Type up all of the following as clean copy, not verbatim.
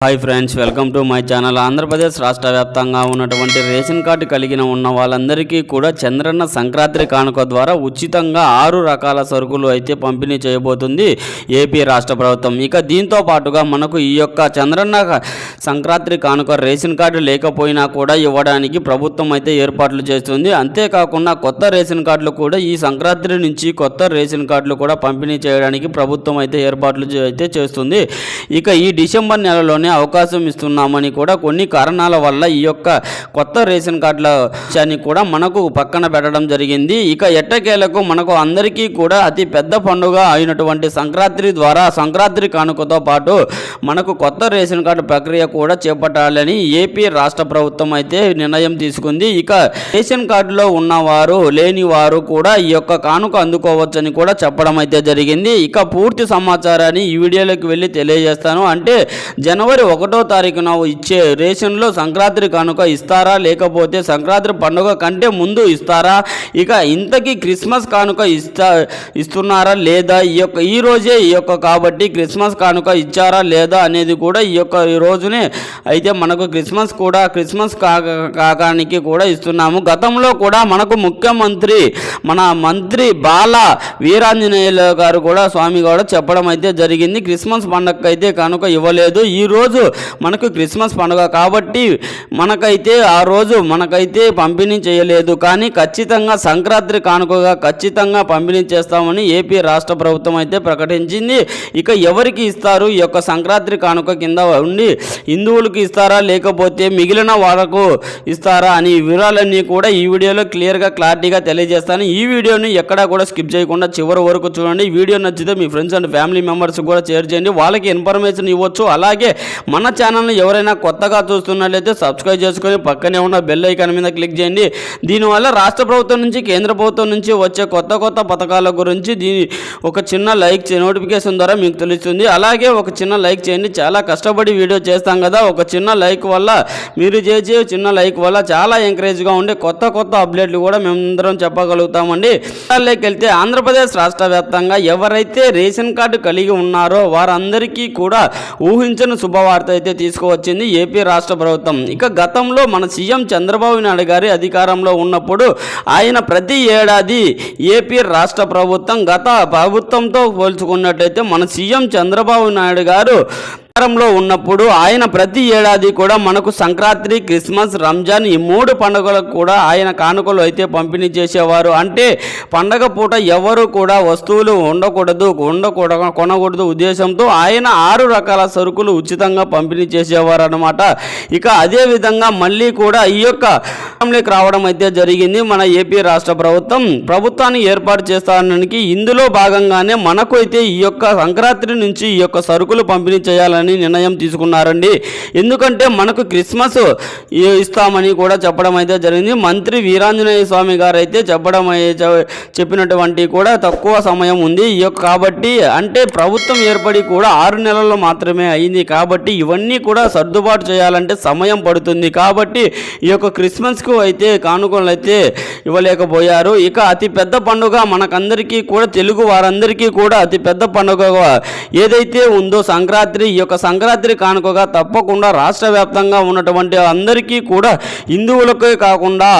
Hi friends, welcome to my channel. Andhra Pradesh రాష్ట్ర వ్యాప్తంగా ఉన్నటువంటి రేషన్ కార్డు కలిగిన ఉన్న వాళ్ళందరికీ కూడా చంద్రన్న సంక్రాంతి కానుక ద్వారా ఉచితంగా 6 రకాల సరుకులు అయితే పంపిణీ చేయబోతుంది ఏపీ రాష్ట్ర ప్రభుత్వం. ఇక దీంతో పాటుగా మనకు ఈ యొక్క చంద్రన్న సంక్రాంతి కానుక రేషన్ కార్డు లేకపోయినా కూడా ఇవ్వడానికి ప్రభుత్వం అయితే ఏర్పాట్లు చేస్తుంది. అంతేకాకుండా కొత్త రేషన్ కార్డులు కూడా ఈ సంక్రాంతి నుంచి కొత్త రేషన్ కార్డులు కూడా పంపిణీ చేయడానికి ప్రభుత్వం అయితే ఏర్పాట్లు అయితే చేస్తుంది. ఇక ఈ డిసెంబర్ నెలలోనే అవకాశం ఇస్తున్నామని కూడా కొన్ని కారణాల వల్ల ఈ యొక్క కొత్త రేషన్ కార్డుల విషయాన్ని కూడా మనకు పక్కన పెట్టడం జరిగింది. ఇక ఎట్టకేలకు మనకు అందరికీ కూడా అతి పెద్ద పండుగ అయినటువంటి సంక్రాంతి ద్వారా సంక్రాంతి కానుకతో పాటు మనకు కొత్త రేషన్ కార్డు ప్రక్రియ కూడా చేపట్టాలని ఏపీ రాష్ట్ర ప్రభుత్వం అయితే నిర్ణయం తీసుకుంది. ఇక రేషన్ కార్డులో ఉన్నవారు లేని వారు కూడా ఈ యొక్క కానుక అందుకోవచ్చని కూడా చెప్పడం అయితే జరిగింది. ఇక పూర్తి సమాచారాన్ని ఈ వీడియోలోకి వెళ్ళి తెలియజేస్తాను. అంటే జనవరి 1వ తారీఖున ఇచ్చే రేషన్లో సంక్రాంతి కానుక ఇస్తారా, లేకపోతే సంక్రాంతి పండుగ కంటే ముందు ఇస్తారా, ఇక ఇంతకీ క్రిస్మస్ కానుక ఇస్తున్నారా లేదా, ఈ రోజే కాబట్టి క్రిస్మస్ కానుక ఇచ్చారా లేదా అనేది కూడా ఈ రోజునే అయితే మనకు క్రిస్మస్ కాకానికి కూడా ఇస్తున్నాము. గతంలో కూడా మనకు ముఖ్యమంత్రి మన మంత్రి బాల వీరాంజనేయులు గారు కూడా స్వామి కూడా చెప్పడం అయితే జరిగింది. క్రిస్మస్ పండుగ అయితే కానుక ఇవ్వలేదు, ఈ రోజు మనకు క్రిస్మస్ పండుగ కాబట్టి మనకైతే ఆ రోజు మనకైతే పంపిణీ చేయలేదు, కానీ ఖచ్చితంగా సంక్రాంతి కానుకగా ఖచ్చితంగా పంపిణీ చేస్తామని ఏపీ రాష్ట్ర ప్రభుత్వం అయితే ప్రకటించింది. ఇక ఎవరికి ఇస్తారు ఈ యొక్క సంక్రాంతి కానుక కింద ఉండి హిందువులకు ఇస్తారా లేకపోతే మిగిలిన వాళ్ళకు ఇస్తారా అని వివరాలన్నీ కూడా ఈ వీడియోలో క్లారిటీగా తెలియజేస్తాను. ఈ వీడియోని ఎక్కడా కూడా స్కిప్ చేయకుండా చివరి వరకు చూడండి. వీడియో నచ్చితే మీ ఫ్రెండ్స్ అండ్ ఫ్యామిలీ మెంబర్స్ కూడా షేర్ చేయండి, వాళ్ళకి ఇన్ఫర్మేషన్ ఇవ్వచ్చు. అలాగే మన ఛానల్ని ఎవరైనా కొత్తగా చూస్తున్నట్లయితే సబ్స్క్రైబ్ చేసుకొని పక్కనే ఉన్న బెల్ ఐకాన్ మీద క్లిక్ చేయండి. దీనివల్ల రాష్ట్ర ప్రభుత్వం నుంచి కేంద్ర ప్రభుత్వం నుంచి వచ్చే కొత్త పథకాల గురించి ఒక చిన్న లైక్ నోటిఫికేషన్ ద్వారా మీకు తెలుస్తుంది. అలాగే ఒక చిన్న లైక్ చేయండి, చాలా కష్టపడి వీడియో చేస్తాం కదా, ఒక చిన్న లైక్ వల్ల మీరు చేసే చిన్న లైక్ వల్ల చాలా ఎంకరేజ్గా ఉండే కొత్త అప్డేట్లు కూడా మేమందరం చెప్పగలుగుతామండి. వాళ్ళకి వెళ్తే ఆంధ్రప్రదేశ్ రాష్ట్ర వ్యాప్తంగా ఎవరైతే రేషన్ కార్డు కలిగి ఉన్నారో వారందరికీ కూడా ఊహించని శుభవార్త అయితే తీసుకువచ్చింది ఏపీ రాష్ట్ర ప్రభుత్వం. ఇక గతంలో మన సీఎం చంద్రబాబు నాయుడు గారి అధికారంలో ఉన్నప్పుడు ఆయన ప్రతి ఏడాది ఏపీ రాష్ట్ర ప్రభుత్వం గత ప్రభుత్వంతో పోల్చుకున్నట్లయితే మన సీఎం చంద్రబాబు నాయుడు గారు లో ఉన్నప్పుడు ఆయన ప్రతి ఏడాది కూడా మనకు సంక్రాంతి, క్రిస్మస్, రంజాన్ ఈ 3 పండుగలకు కూడా ఆయన కానుకలు అయితే పంపిణీ చేసేవారు. అంటే పండగ పూట ఎవరు కూడా వస్తువులు కొనకూడదు ఉద్దేశంతో ఆయన 6 రకాల సరుకులు ఉచితంగా పంపిణీ చేసేవారు అన్నమాట. ఇక అదే విధంగా మళ్ళీ కూడా ఈ యొక్క రావడం అయితే జరిగింది మన ఏపీ రాష్ట్ర ప్రభుత్వాన్ని ఏర్పాటు చేస్తానికి. ఇందులో భాగంగానే మనకు అయితే ఈ యొక్క సంక్రాంతి నుంచి ఈ యొక్క సరుకులు పంపిణీ చేయాలని నిర్ణయం తీసుకున్నారండి. ఎందుకంటే మనకు క్రిస్మస్ ఇస్తామని కూడా చెప్పడం అయితే జరిగింది. మంత్రి వీరాంజనేయ స్వామి గారు అయితే చెప్పినటువంటి కూడా తక్కువ సమయం ఉంది కాబట్టి, అంటే ప్రభుత్వం ఏర్పడి కూడా 6 నెలల్లో మాత్రమే అయింది కాబట్టి ఇవన్నీ కూడా సర్దుబాటు చేయాలంటే సమయం పడుతుంది. కాబట్టి ఈ యొక్క క్రిస్మస్కు అయితే కానుకలు అయితే ఇవ్వలేకపోయారు. ఇక అతి పెద్ద పండుగ మనకందరికీ కూడా తెలుగు వారందరికీ కూడా అతి పెద్ద పండుగ ఏదైతే ఉందో సంక్రాంతి, ఈ యొక్క సంక్రాంతి కానుకగా తప్పకుండా రాష్ట్ర వ్యాప్తంగా ఉన్నటువంటి అందరికీ కూడా హిందువులకే కాకుండా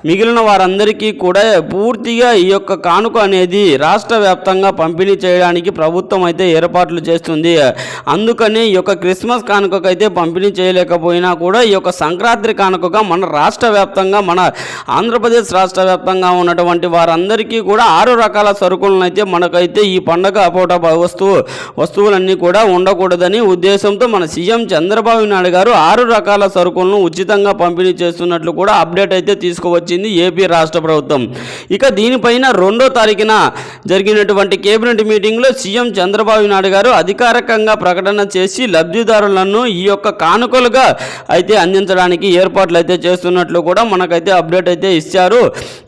మిగిలిన వారందరికీ కూడా పూర్తిగా ఈ యొక్క కానుక అనేది రాష్ట్ర వ్యాప్తంగా పంపిణీ చేయడానికి ప్రభుత్వం అయితే ఏర్పాట్లు చేస్తుంది. అందుకని ఈ యొక్క క్రిస్మస్ కానుకకైతే పంపిణీ చేయలేకపోయినా కూడా ఈ యొక్క సంక్రాంతి కానుకగా మన రాష్ట్ర వ్యాప్తంగా మన ఆంధ్రప్రదేశ్ రాష్ట్ర వ్యాప్తంగా ఉన్నటువంటి వారందరికీ కూడా 6 రకాల సరుకులను అయితే మనకైతే ఈ పండగ అపోట వస్తువులన్నీ కూడా ఉండకూడదని ఉద్దేశంతో మన సీఎం చంద్రబాబు నాయుడు గారు 6 రకాల సరుకులను ఉచితంగా పంపిణీ చేస్తున్నట్లు కూడా అప్డేట్ అయితే తీసుకువచ్చింది ఏపీ రాష్ట్ర ప్రభుత్వం. ఇక దీనిపైన 2వ తారీఖున జరిగినటువంటి కేబినెట్ మీటింగ్లో సీఎం చంద్రబాబు నాయుడు గారు అధికారికంగా ప్రకటన చేసి లబ్ధిదారులను ఈ యొక్క కానుకలుగా అయితే అందించడానికి ఏర్పాట్లు అయితే చేస్తున్నట్లు కూడా మనకైతే అప్డేట్ అయితే ఇచ్చారు.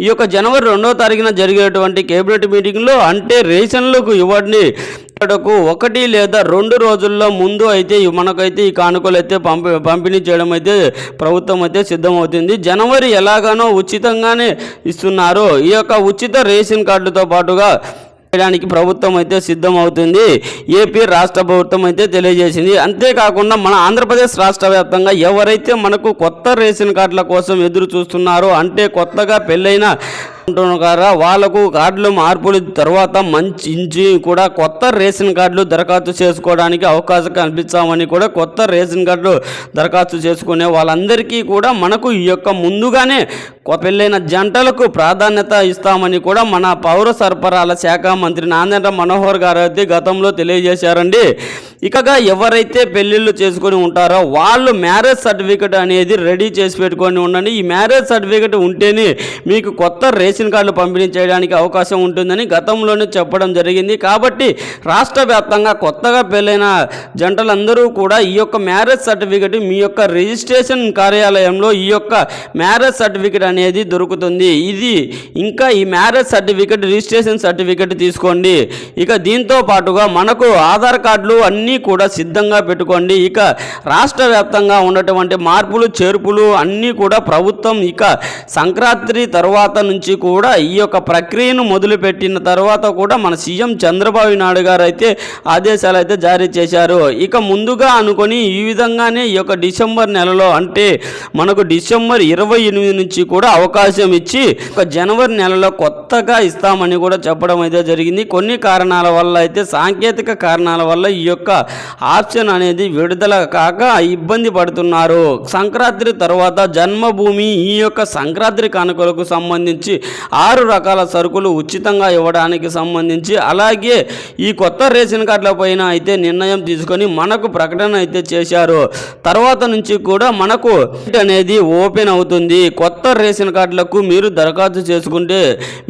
ఈ యొక్క జనవరి 2వ తారీఖున జరిగేటువంటి కేబినెట్ మీటింగ్లో అంటే రేషన్లకు ఇవ్వండి 1 లేదా 2 రోజుల్లో ముందు అయితే మనకైతే ఈ కానుకలు అయితే పంపిణీ చేయడం అయితే ప్రభుత్వం అయితే సిద్ధమవుతుంది. జనవరి ఎలాగానో ఉచితంగానే ఇస్తున్నారు. ఈ యొక్క ఉచిత రేషన్ కార్డుతో పాటుగా చేయడానికి ప్రభుత్వం అయితే సిద్ధం అవుతుంది ఏపీ రాష్ట్ర ప్రభుత్వం అయితే తెలియజేసింది. అంతేకాకుండా మన ఆంధ్రప్రదేశ్ రాష్ట్ర వ్యాప్తంగా ఎవరైతే మనకు కొత్త రేషన్ కార్డుల కోసం ఎదురు చూస్తున్నారో, అంటే కొత్తగా పెళ్ళైన వాళ్ళకు కార్డులు మార్పుల తర్వాత మంచి కూడా కొత్త రేషన్ కార్డులు దరఖాస్తు చేసుకోవడానికి అవకాశం కల్పిస్తామని కూడా కొత్త రేషన్ కార్డులు దరఖాస్తు చేసుకునే వాళ్ళందరికీ కూడా మనకు ఈ యొక్క ముందుగానే పెళ్ళైన జంటలకు ప్రాధాన్యత ఇస్తామని కూడా మన పౌర సరఫరాల శాఖ మంత్రి నాదెండ్ల మనోహర్ గారు అయితే గతంలో తెలియజేశారండి. ఇకగా ఎవరైతే పెళ్ళిళ్ళు చేసుకొని ఉంటారో వాళ్ళు మ్యారేజ్ సర్టిఫికెట్ అనేది రెడీ చేసి పెట్టుకొని ఉండండి. ఈ మ్యారేజ్ సర్టిఫికెట్ ఉంటేనే మీకు కొత్త రేషన్ కార్డులు పంపిణీ చేయడానికి అవకాశం ఉంటుందని గతంలోనే చెప్పడం జరిగింది. కాబట్టి రాష్ట్ర వ్యాప్తంగా కొత్తగా పెళ్ళైన జంటలందరూ కూడా ఈ యొక్క మ్యారేజ్ సర్టిఫికెట్ మీ యొక్క రిజిస్ట్రేషన్ కార్యాలయంలో ఈ యొక్క మ్యారేజ్ సర్టిఫికెట్ అనేది దొరుకుతుంది. ఇది ఇంకా ఈ మ్యారేజ్ సర్టిఫికెట్ రిజిస్ట్రేషన్ సర్టిఫికెట్ తీసుకోండి. ఇక దీంతో పాటుగా మనకు ఆధార్ కార్డులు అన్నీ కూడా సిద్ధంగా పెట్టుకోండి. ఇక రాష్ట్ర వ్యాప్తంగా ఉన్నటువంటి మార్పులు చేర్పులు అన్నీ కూడా ప్రభుత్వం ఇక సంక్రాంతి తర్వాత నుంచి కూడా ఈ యొక్క ప్రక్రియను మొదలుపెట్టిన తర్వాత కూడా మన సీఎం చంద్రబాబు నాయుడు గారు అయితే ఆదేశాలు అయితే జారీ చేశారు. ఇక ముందుగా అనుకొని ఈ విధంగానే ఈ యొక్క డిసెంబర్ నెలలో, అంటే మనకు డిసెంబర్ 28 నుంచి కూడా అవకాశం ఇచ్చి ఒక జనవరి నెలలో కొత్తగా ఇస్తామని కూడా చెప్పడం అయితే జరిగింది. కొన్ని కారణాల వల్ల అయితే సాంకేతిక కారణాల వల్ల ఈ యొక్క ఆప్షన్ అనేది విడుదల కాక ఇబ్బంది పడుతున్నారు. సంక్రాంతి తర్వాత జన్మభూమి ఈ యొక్క సంక్రాంతి కానుకలకు సంబంధించి 6 రకాల సరుకులు ఉచితంగా ఇవ్వడానికి సంబంధించి, అలాగే ఈ కొత్త రేషన్ కార్డుల పైన అయితే నిర్ణయం తీసుకొని మనకు ప్రకటన అయితే చేశారు. తర్వాత నుంచి కూడా మనకు అనేది ఓపెన్ అవుతుంది. కొత్త రేషన్ కార్డులకు మీరు దరఖాస్తు చేసుకుంటే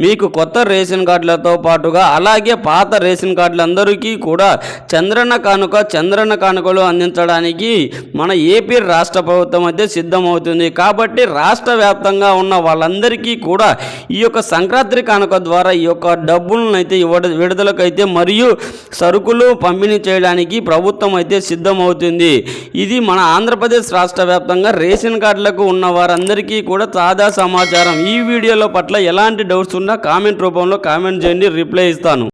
మీకు కొత్త రేషన్ కార్డులతో పాటుగా అలాగే పాత రేషన్ కార్డులందరికీ కూడా చంద్రన్న కానుకలు అందించడానికి మన ఏపీ రాష్ట్ర ప్రభుత్వం అయితే సిద్ధమవుతుంది. కాబట్టి రాష్ట్ర వ్యాప్తంగా ఉన్న వాళ్ళందరికీ కూడా ఈ యొక్క సంక్రాంతి కానుక ద్వారా ఈ యొక్క డబ్బులను అయితే విడుదలకైతే మరియు సరుకులు పంపిణీ చేయడానికి ప్రభుత్వం అయితే సిద్ధమవుతుంది. ఇది మన ఆంధ్రప్రదేశ్ రాష్ట్ర వ్యాప్తంగా రేషన్ కార్డులకు ఉన్న వారందరికీ కూడా తాజా సమాచారం. ఈ వీడియోలో పట్ల ఎలాంటి డౌట్స్ ఉన్నా కామెంట్ రూపంలో కామెంట్ చేయండి, రిప్లై ఇస్తాను.